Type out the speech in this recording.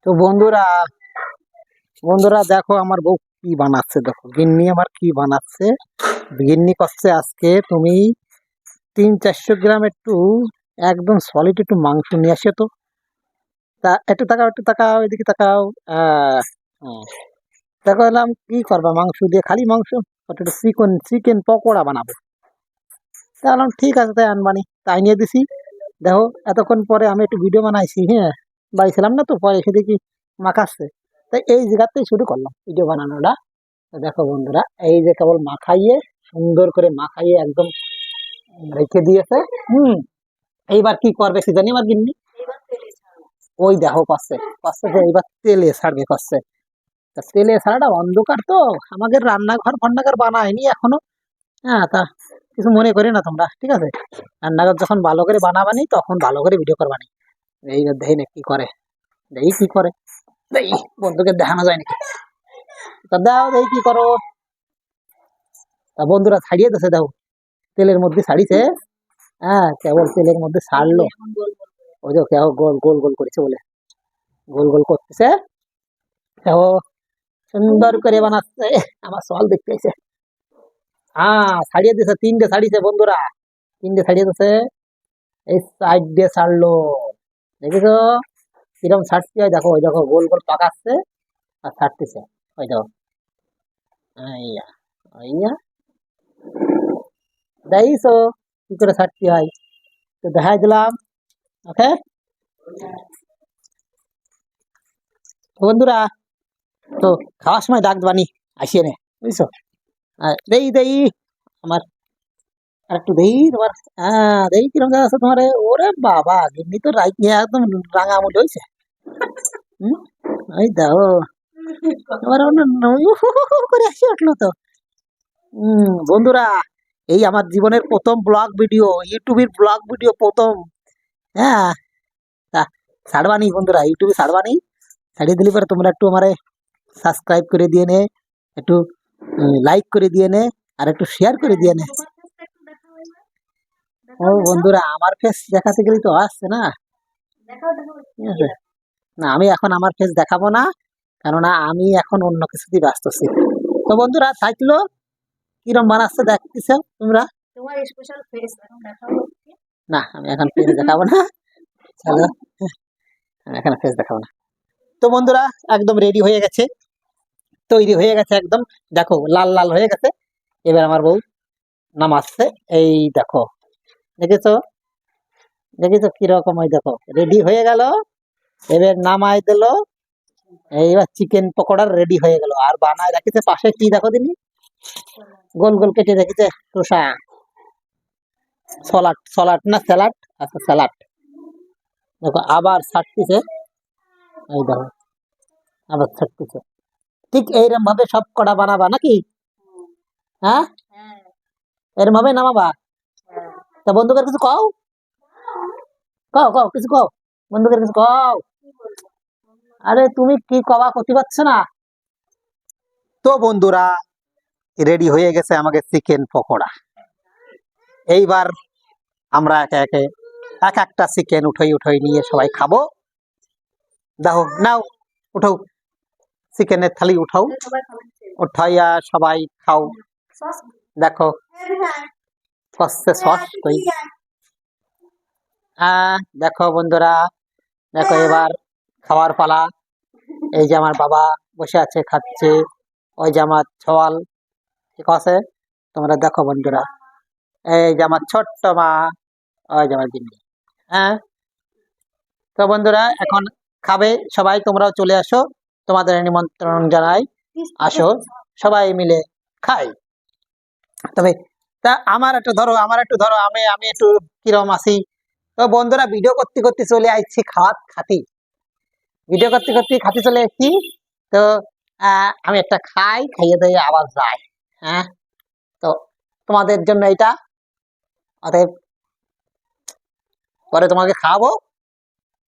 তো বন্ধুরা বন্ধুরা দেখো আমার বউ কি বানাচ্ছে। দেখো গিন্নি আমার কি বানাচ্ছে। গিন্নি করছে আজকে তুমি 300-400 গ্রাম একটু একদম সলিড একটু মাংস নিয়ে আসে তো। তা একটু তাকাও এদিকে তাকাও। আহ হুম। দেখো এলাম কি করবা মাংস দিয়ে, খালি মাংস। ওটা একটু চিকেন চিকেন পকোড়া বানাবো। তা বললাম ঠিক আছে তাই আনবানি, তাই নিয়ে দিছি। দেখো এতক্ষণ পরে আমি একটু ভিডিও বানাইছি। হ্যাঁ, বাড়ি ছিলাম না তো, পরে এসে দেখি মাখাচ্ছে। তাই এই জায়গাতেই শুরু করলাম ভিডিও বানানোটা। তো দেখো বন্ধুরা, এই যে কেবল মাখাইয়ে সুন্দর করে মাখাইয়ে একদম রেখে দিয়েছে। হুম। এইবার কি করবে সে জানি আমার গিন্নি। ওই দেখো পাচ্ছে পাচ্ছে যে এইবার তেলে ছাড়বে পাচ্ছে। তা তেলে ছাড়াটা অন্ধকার তো, আমাদের রান্নাঘর ফান্নাঘর বানায়নি এখনো। হ্যাঁ, তা কিছু মনে করি না তোমরা, ঠিক আছে। রান্নাঘর যখন ভালো করে বানাবানি তখন ভালো করে ভিডিও করবানি। এই দেখি না কি করে, দেখি কি করে। দেখি বন্ধুকে দেখানো যায় নাকি। তা দাও দেখি কি করো। তা বন্ধুরা ছাড়িয়ে দিছে, দাও তেলের মধ্যে ছাড়িছে। হ্যাঁ, কেবল তেলের মধ্যে ছাড়লো। ওই যে কেউ গোল গোল গোল করেছে বলে, গোল গোল করতেছে। কেউ সুন্দর করে বানাচ্ছে। আমার সল দেখতে এসে হ্যাঁ ছাড়িয়ে দিছে, 3টে ছাড়িয়েছে বন্ধুরা, 3টে ছাড়িয়ে দিছে। এই সাইড দিয়ে ছাড়লো, দেখেছো কিরকম ছাড়তে হয়। দেখো ওই দেখো গোল গোল পাকাচ্ছে আর ছাড়তেছে। ওই দেখো আইয়া আইয়া, দেখছো কি করে ছাড়তে হয়। তো দেখাই দিলাম। ওকে বন্ধুরা, তো খাওয়ার সময় ডাক বানি আসিয়ে নে, বুঝছো। দেই দেই আমার আর একটু দেই তোমার। হ্যাঁ দেই কিরকম আছে তোমার। ওরে বাবা, গিন্নি তো রাইট নিয়ে একদম রাঙা আমুল হয়েছে। হম, এই দাও এবার করে আসি উঠলো তো। বন্ধুরা, এই আমার জীবনের প্রথম ব্লগ ভিডিও, ইউটিউবের ব্লগ ভিডিও প্রথম। হ্যাঁ, তা ছাড়বানি বন্ধুরা, ইউটিউবে ছাড়বানি। ছাড়িয়ে দিলে পরে তোমরা একটু আমারে সাবস্ক্রাইব করে দিয়ে নে, একটু লাইক করে দিয়ে নে, আর একটু শেয়ার করে দিয়ে নে। ও বন্ধুরা, আমার ফেস দেখাতে গেলে তো আসছে না। ঠিক আছে, না আমি এখন আমার ফেস দেখাবো না, কেননা আমি এখন অন্য কিছুতে ব্যস্ত আছি। তো বন্ধুরা থাকলো, কিরম বানাচ্ছে দেখতেছ তোমরা। না আমি এখন ফেস দেখাবো না, চলো আমি এখন ফেস দেখাবো না। তো বন্ধুরা একদম রেডি হয়ে গেছে, তৈরি হয়ে গেছে একদম। দেখো লাল লাল হয়ে গেছে। এবার আমার বউ নামাচ্ছে। এই দেখো, দেখেছো দেখেছো কিরকম। ওই দেখো রেডি হয়ে গেল, এবার নামাই দিল। এইবার চিকেন পকোড়ার রেডি হয়ে গেল। আর বানায় রাখিছে পাশে কি দেখো দিনি, গোল গোল কেটে রেখেছে শসা। সলাড সলাড না স্যালাড, আচ্ছা স্যালাড। দেখো আবার ছাড়তেছে, এই দেখো আবার ছাড়তেছে। ঠিক এইরকম ভাবে সব কটা বানাবা নাকি? হ্যাঁ, এরকম ভাবে নামাবা। তা বন্ধুদের কিছু কও, কও কও কিছু কও, বন্ধুদের কিছু কও। আরে তুমি কি কবা করতে পারছো না। তো বন্ধুরা রেডি হয়ে গেছে আমাদের চিকেন পকোড়া। এইবার আমরা একে একে এক একটা চিকেন উঠাই উঠাই নিয়ে সবাই খাবো। দেখো নাও, উঠাও চিকেনের থালি উঠাও, উঠাইয়া সবাই খাও। দেখো কষছে সস কই। দেখো বন্ধুরা, দেখো এবার খাওয়ার পালা। এই যে আমার বাবা বসে আছে খাচ্ছে, ওই যে আমার ছওয়াল, ঠিক আছে। তোমরা দেখো বন্ধুরা, এই যে আমার ছোট্ট মা, ওই যে আমার গিন্নি। হ্যাঁ, তো বন্ধুরা এখন খাবে সবাই, তোমরাও চলে আসো, তোমাদের নিমন্ত্রণ জানাই। আসো সবাই মিলে খাই। তবে তা আমার একটু ধরো, আমার একটু ধরো, আমি আমি একটু কিরম আছি। তো বন্ধুরা ভিডিও করতে করতে চলে আসছি খাওয়াত খাতি, ভিডিও করতে করতে খাতে চলে এসেছি। তো আমি একটা খাই, খাইয়ে দিয়ে আবার যাই। হ্যাঁ, তো তোমাদের জন্য এটা, অতএব পরে তোমাকে খাওয়াবো।